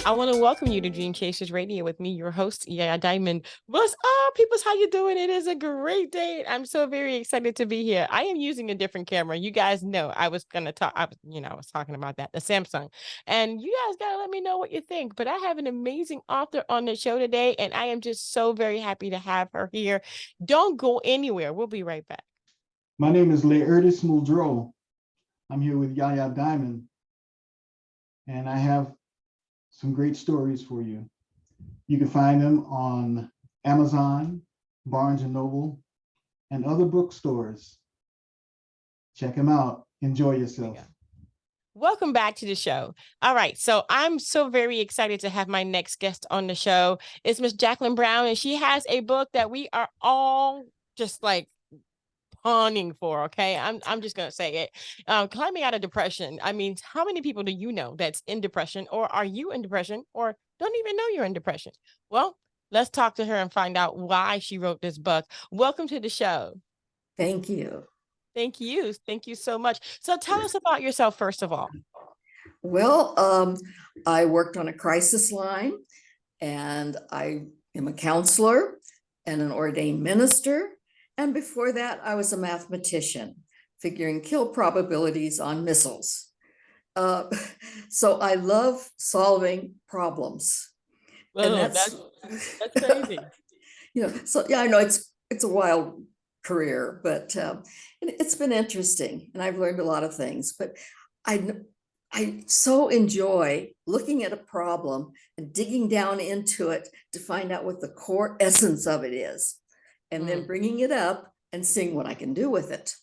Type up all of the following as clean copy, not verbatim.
I want to welcome you to Dream Chasers Radio with me, your host, Yaya Diamond. What's up, peoples? How you doing? It is a great day. I'm so very excited to be here. I am using a different camera. You guys know I was gonna talk. I was talking about that, the Samsung, and you guys gotta let me know what you think. But I have an amazing author on the show today, and I am just so very happy to have her here. Don't go anywhere. We'll be right back. My name is Laertes Muldrow. I'm here with Yaya Diamond, and I have some great stories for you. You can find them on Amazon, Barnes and Noble, and other bookstores. Check them out. Enjoy yourself. Welcome back to the show. All right, so I'm so very excited to have my next guest on the show. It's Miss Jacklyn Brown, and she has a book that we are all just like pawning for. Okay, I'm just gonna say it. Climbing out of depression. I mean, how many people do you know that's in depression, or are you in depression, or don't even know you're in depression? Well, let's talk to her and find out why she wrote this book. Welcome to the show. Thank you. Thank you. Thank you so much. So tell us about yourself, first of all. Well, I worked on a crisis line, and I am a counselor and an ordained minister. And before that, I was a mathematician, figuring kill probabilities on missiles. So I love solving problems. Oh, And that's crazy. So yeah, I know it's a wild career, but it's been interesting, and I've learned a lot of things. But I so enjoy looking at a problem and digging down into it to find out what the core essence of it is, and then bringing it up and seeing what I can do with it,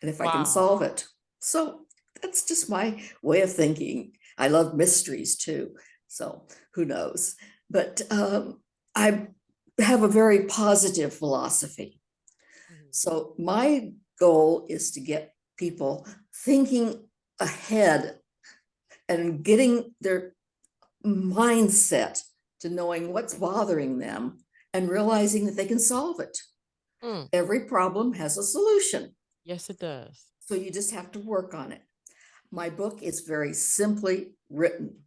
and if I can solve it. So that's just my way of thinking. I love mysteries too, so who knows? But I have a very positive philosophy. So my goal is to get people thinking ahead and getting their mindset to knowing what's bothering them and realizing that they can solve it. Every problem has a solution. Yes, it does. So you just have to work on it. My book is very simply written.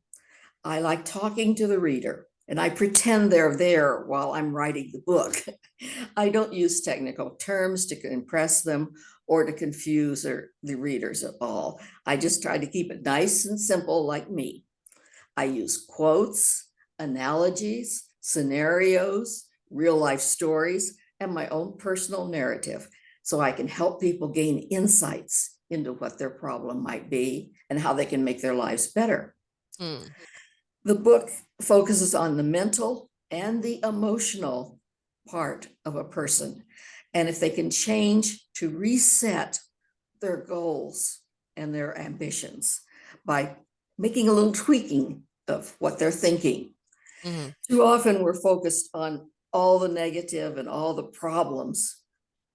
I like talking to the reader, and I pretend they're there while I'm writing the book. I don't use technical terms to impress them or to confuse the readers at all. I just try to keep it nice and simple, like me. I use quotes, analogies, scenarios, real life stories, and my own personal narrative, so I can help people gain insights into what their problem might be and how they can make their lives better. The book focuses on the mental and the emotional part of a person, and if they can change to reset their goals and their ambitions by making a little tweaking of what they're thinking. Too often we're focused on all the negative and all the problems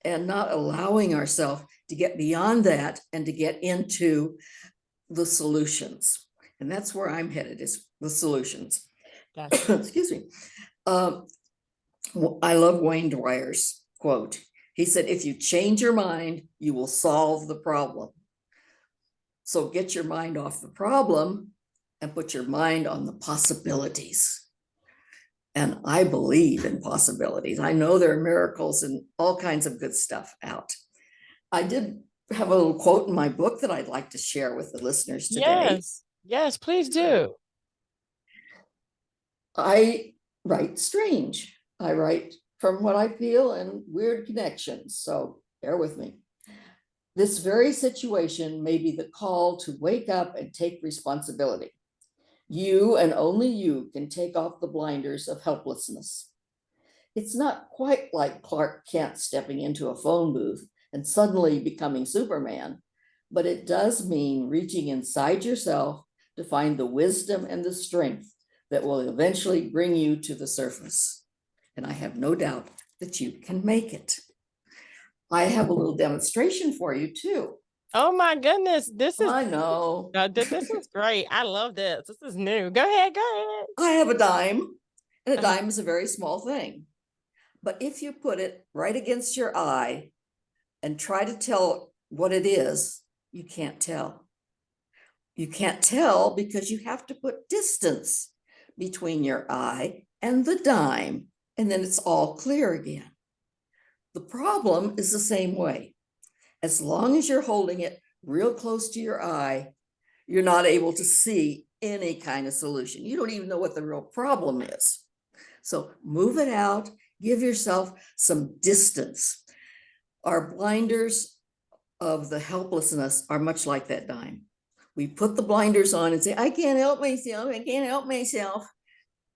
and not allowing ourselves to get beyond that and to get into the solutions. And that's where I'm headed, is the solutions. Excuse me. I love Wayne Dwyer's quote. He said, if you change your mind, you will solve the problem. So get your mind off the problem and put your mind on the possibilities. And I believe in possibilities. I know there are miracles and all kinds of good stuff out. I did have a little quote in my book that I'd like to share with the listeners today. Yes, please do. I write strange. I write from what I feel and weird connections. So bear with me. This very situation may be the call to wake up and take responsibility. You and only you can take off the blinders of helplessness. It's not quite like Clark Kent stepping into a phone booth and suddenly becoming Superman, but it does mean reaching inside yourself to find the wisdom and the strength that will eventually bring you to the surface. And I have no doubt that you can make it. I have a little demonstration for you too. Oh my goodness. I know. This is great. I love this. This is new. Go ahead. I have a dime, and a dime is a very small thing. But if you put it right against your eye and try to tell what it is, you can't tell. You can't tell because you have to put distance between your eye and the dime, and then it's all clear again. The problem is the same way. As long as you're holding it real close to your eye, you're not able to see any kind of solution. You don't even know what the real problem is. So move it out, give yourself some distance. Our blinders of the helplessness are much like that dime. We put the blinders on and say, I can't help myself. I can't help myself.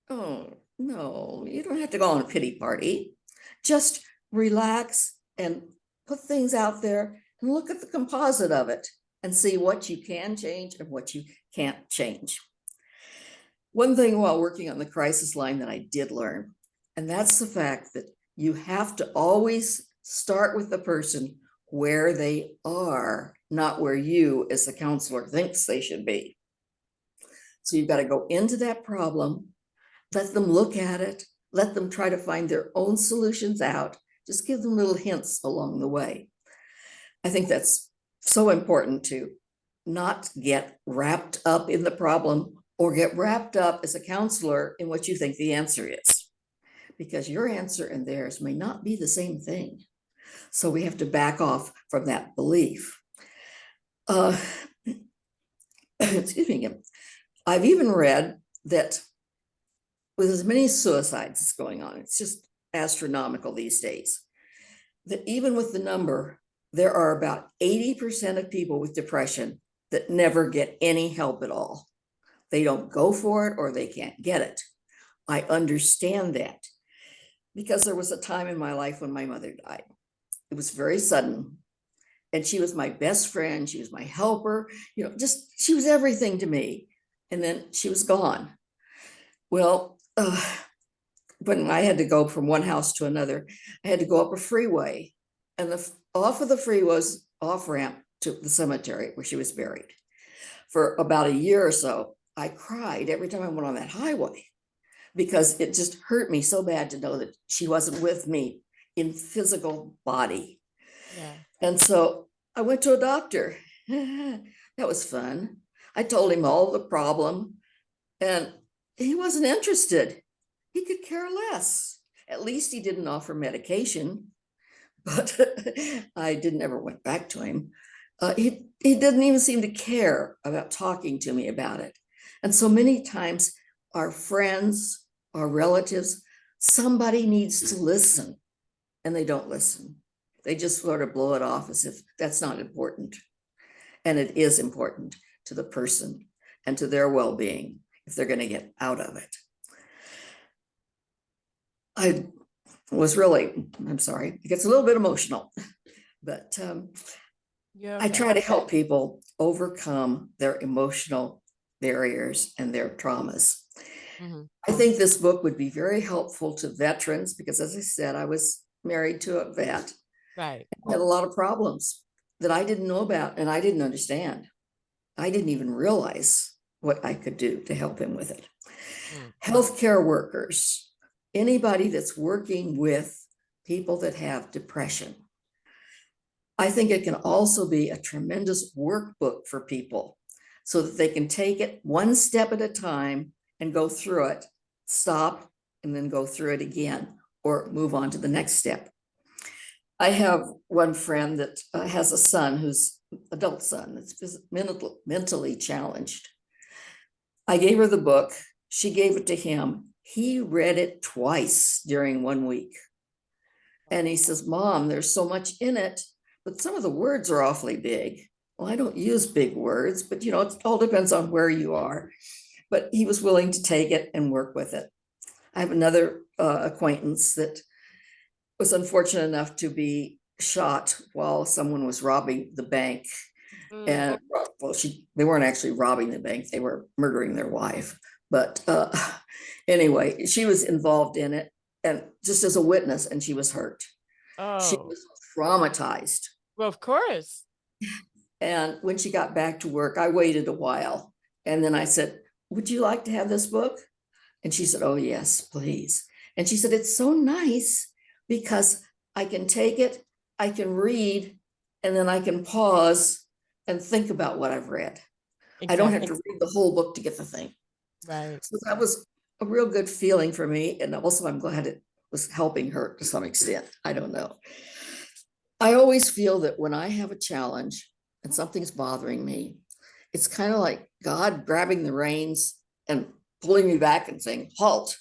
Oh, no, you don't have to go on a pity party. Just relax and put things out there and look at the composite of it and see what you can change and what you can't change. One thing while working on the crisis line that I did learn, and that's the fact that you have to always start with the person where they are, not where you as the counselor thinks they should be. So you've got to go into that problem, let them look at it, let them try to find their own solutions out, just give them little hints along the way. I think that's so important to not get wrapped up in the problem or get wrapped up as a counselor in what you think the answer is, because your answer and theirs may not be the same thing. So we have to back off from that belief. Excuse me again. I've even read that with as many suicides as going on, it's just astronomical these days, that even with the number, there are about 80% of people with depression that never get any help at all. They don't go for it or they can't get it. I understand that because there was a time in my life when my mother died. It was very sudden. And she was my best friend. She was my helper. Just she was everything to me. And then she was gone. Well, when I had to go from one house to another, I had to go up a freeway. And off of the freeway was off ramp to the cemetery where she was buried. For about a year or so, I cried every time I went on that highway because it just hurt me so bad to know that she wasn't with me in physical body. Yeah. And so I went to a doctor. That was fun. I told him all the problem and he wasn't interested. He could care less. At least he didn't offer medication, but I didn't ever went back to him. He didn't even seem to care about talking to me about it. And so many times our friends, our relatives, somebody needs to listen and they don't listen. They just sort of blow it off as if that's not important. And it is important to the person and to their well-being if they're going to get out of it. I'm sorry, it gets a little bit emotional, but I try to help people overcome their emotional barriers and their traumas. Mm-hmm. I think this book would be very helpful to veterans because, as I said, I was married to a vet. Right. I had a lot of problems that I didn't know about and I didn't understand. I didn't even realize what I could do to help him with it. Healthcare workers, anybody that's working with people that have depression. I think it can also be a tremendous workbook for people so that they can take it one step at a time and go through it, stop, and then go through it again or move on to the next step. I have one friend that has a son who's adult son that's mentally challenged. I gave her the book. She gave it to him. He read it twice during 1 week. And he says, Mom, there's so much in it, but some of the words are awfully big. Well, I don't use big words, but it all depends on where you are. But he was willing to take it and work with it. I have another acquaintance that was unfortunate enough to be shot while someone was robbing the bank. And they weren't actually robbing the bank, they were murdering their wife. But anyway, she was involved in it and just as a witness, and she was hurt. She was traumatized. Well, of course. And when she got back to work, I waited a while. And then I said, would you like to have this book? And she said, oh, yes, please. And she said, it's so nice because I can take it, I can read, and then I can pause and think about what I've read. I don't have Exactly. to read the whole book to get the thing. Right. So that was a real good feeling for me. And also, I'm glad it was helping her to some extent. I don't know. I always feel that when I have a challenge and something's bothering me, it's kind of like God grabbing the reins and pulling me back and saying, halt,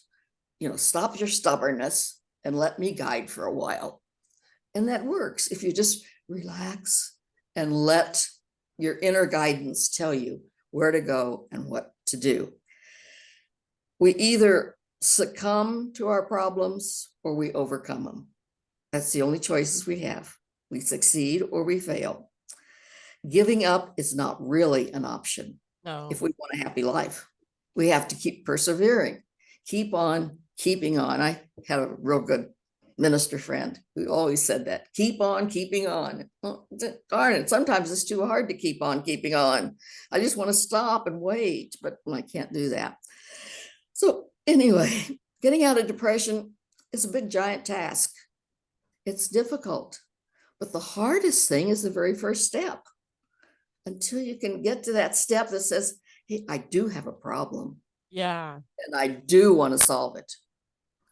stop your stubbornness and let me guide for a while. And that works if you just relax and let your inner guidance tell you where to go and what to do. We either succumb to our problems or we overcome them. That's the only choices we have. We succeed or we fail. Giving up is not really an option No. if we want a happy life. We have to keep persevering, keep on keeping on. I had a real good minister friend who always said that, keep on keeping on. Well, darn it, sometimes it's too hard to keep on keeping on. I just want to stop and wait, but I can't do that. So anyway, getting out of depression is a big, giant task. It's difficult, but the hardest thing is the very first step. Until you can get to that step that says, hey, I do have a problem. Yeah. And I do want to solve it.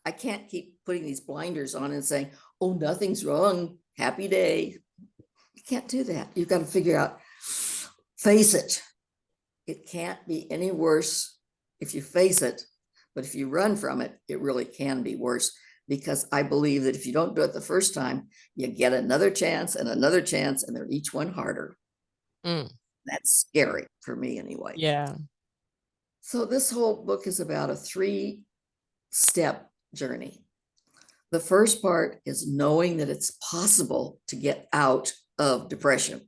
I can't keep putting these blinders on and saying, oh, nothing's wrong. Happy day. You can't do that. You've got to figure out, face it. It can't be any worse if you face it. But if you run from it, it really can be worse, because I believe that if you don't do it the first time, you get another chance, and they're each one harder. That's scary for me anyway. Yeah. So this whole book is about a 3-step journey. The first part is knowing that it's possible to get out of depression.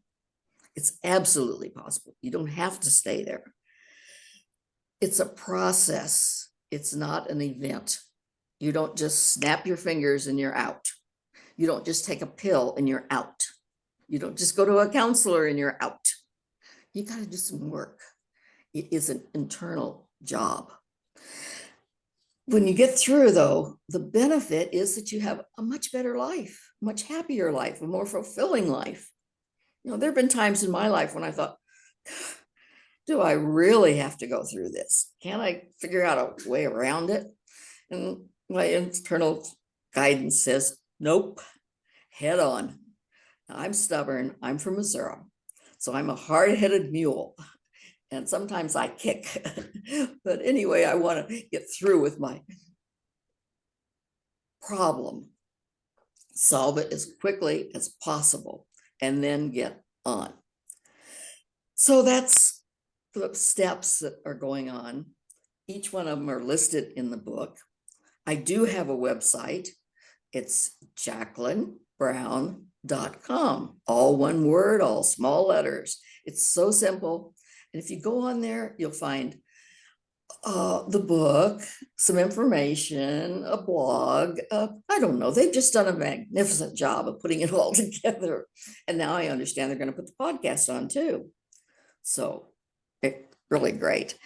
It's absolutely possible. You don't have to stay there. It's a process. It's not an event. You don't just snap your fingers and you're out. You don't just take a pill and you're out. You don't just go to a counselor and you're out. You got to do some work. It is an internal job. When you get through, though, the benefit is that you have a much better life, much happier life, a more fulfilling life. There have been times in my life when I thought, do I really have to go through this? Can't I figure out a way around it? And my internal guidance says, nope, head on. I'm stubborn. I'm from Missouri. So I'm a hard-headed mule. And sometimes I kick. But anyway, I want to get through with my problem, solve it as quickly as possible, and then get on. So that's the steps that are going on. Each one of them are listed in the book. I do have a website. It's JacklynBrown.com. All one word, all small letters. It's so simple. And if you go on there, you'll find the book, some information, a blog. I don't know. They've just done a magnificent job of putting it all together. And now I understand they're going to put the podcast on too. So it's really great.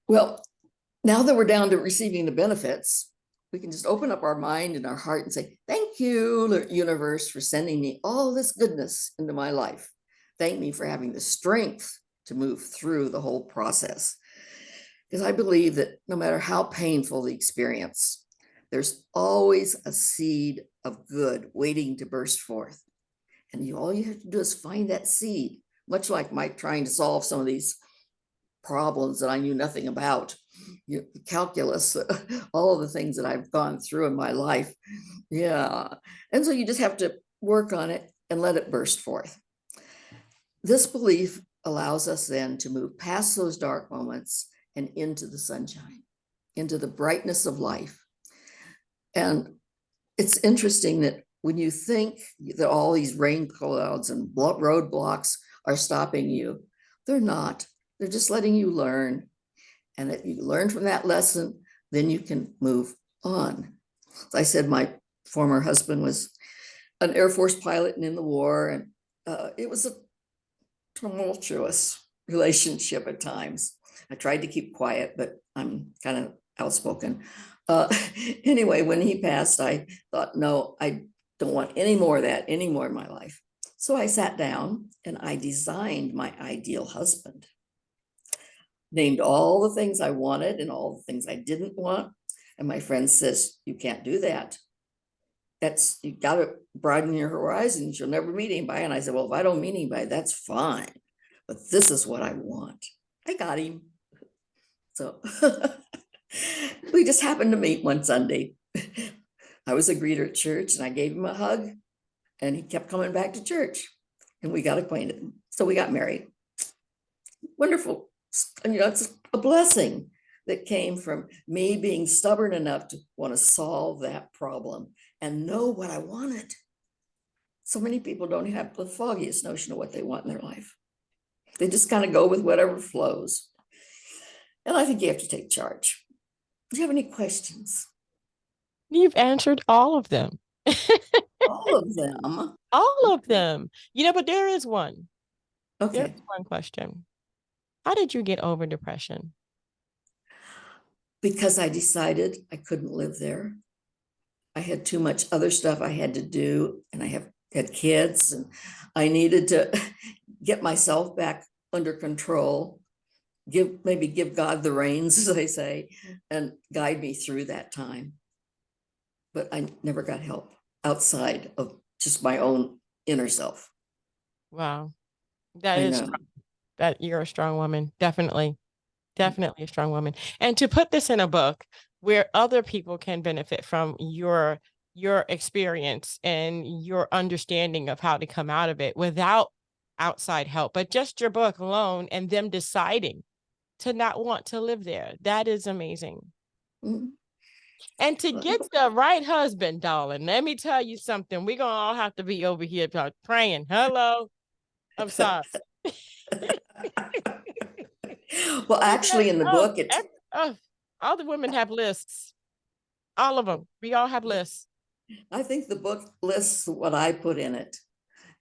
Well, now that we're down to receiving the benefits, we can just open up our mind and our heart and say, thank you, universe, for sending me all this goodness into my life. Thank me for having the strength to move through the whole process. Because I believe that no matter how painful the experience, there's always a seed of good waiting to burst forth. And all you have to do is find that seed, much like Mike trying to solve some of these problems that I knew nothing about, calculus, all of the things that I've gone through in my life. Yeah. And so you just have to work on it and let it burst forth. This belief allows us then to move past those dark moments and into the sunshine, into the brightness of life. And it's interesting that when you think that all these rain clouds and roadblocks are stopping you, they're not. They're just letting you learn. And that you learn from that lesson, then you can move on. As I said, my former husband was an Air Force pilot and in the war, and it was a tumultuous relationship at times. I tried to keep quiet, but I'm kind of outspoken. Anyway, when he passed, I thought, no, I don't want any more of that anymore in my life. So I sat down and I designed my ideal husband. named all the things I wanted and all the things I didn't want. And my friend says, you can't do that. You got to broaden your horizons. You'll never meet anybody. And I said, well, if I don't meet anybody, that's fine. But this is what I want. I got him. So we just happened to meet one Sunday. I was a greeter at church and I gave him a hug and he kept coming back to church and we got acquainted. So we got married. Wonderful. And it's a blessing that came from me being stubborn enough to want to solve that problem and know what I wanted. So many people don't have the foggiest notion of what they want in their life. They just kind of go with whatever flows. And I think you have to take charge. Do you have any questions? You've answered all of them. All of them. All of them. But there is one. Okay. There's one question. How did you get over depression? Because I decided I couldn't live there. I had too much other stuff I had to do, and I had kids, and I needed to get myself back under control, maybe give God the reins, as I say, and guide me through that time. But I never got help outside of just my own inner self. Wow. That you're a strong woman. Definitely a strong woman. And to put this in a book where other people can benefit from your experience and your understanding of how to come out of it without outside help, but just your book alone and them deciding to not want to live there. That is amazing. Mm-hmm. And to get the right husband, darling, let me tell you something. We're going to all have to be over here praying. Hello. I'm sorry. Well, actually, in the book, all the women have lists. All of them. We all have lists. I think the book lists what I put in it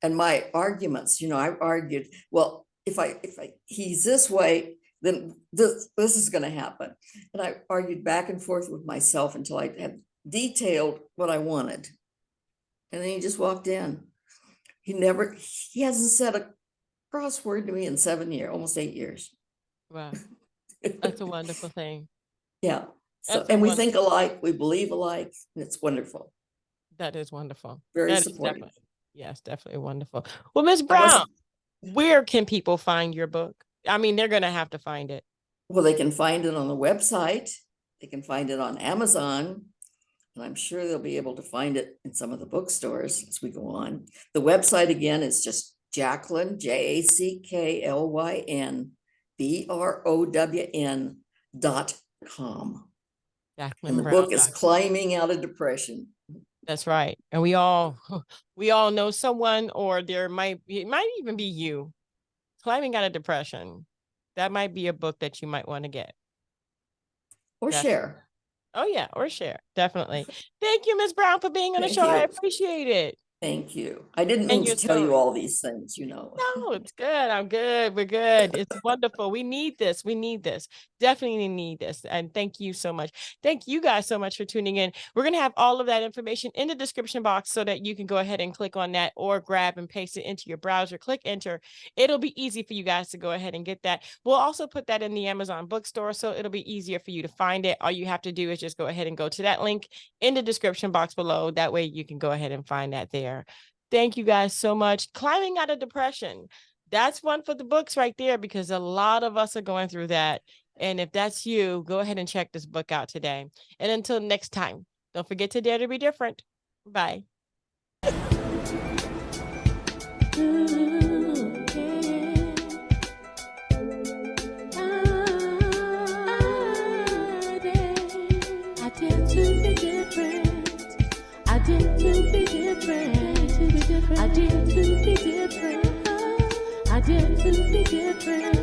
and my arguments. I argued, well, if he's this way, then this is going to happen. And I argued back and forth with myself until I had detailed what I wanted. And then he just walked in. He hasn't said a crossword to me in 7 years, almost 8 years. Wow. That's a wonderful thing. Yeah. And we think alike, we believe alike, and it's wonderful. That is wonderful. Very supportive. Yes, definitely wonderful. Well, Ms. Brown, where can people find your book? I mean, they're going to have to find it. Well, they can find it on the website. They can find it on Amazon. And I'm sure they'll be able to find it in some of the bookstores as we go on. The website, again, is just Jacklyn, JACKLYN, BROWN.com. And the book is Climbing Out of Depression. That's right. And we all know someone, or it might even be you, climbing out of depression. That might be a book that you might want to get. Or share. Oh, yeah. Or share. Definitely. Thank you, Ms. Brown, for being on the show. I appreciate it. Thank you. I didn't mean to tell you all these things, No, it's good. I'm good. We're good. It's wonderful. We need this. Definitely need this. And thank you so much. Thank you guys so much for tuning in. We're going to have all of that information in the description box so that you can go ahead and click on that or grab and paste it into your browser. Click enter. It'll be easy for you guys to go ahead and get that. We'll also put that in the Amazon bookstore, so it'll be easier for you to find it. All you have to do is just go ahead and go to that link in the description box below. That way you can go ahead and find that there. Thank you guys so much. Climbing Out of Depression. That's one for the books right there, because a lot of us are going through that. And if that's you, go ahead and check this book out today. And until next time, don't forget to dare to be different. Bye. I did to be different. I did to be different.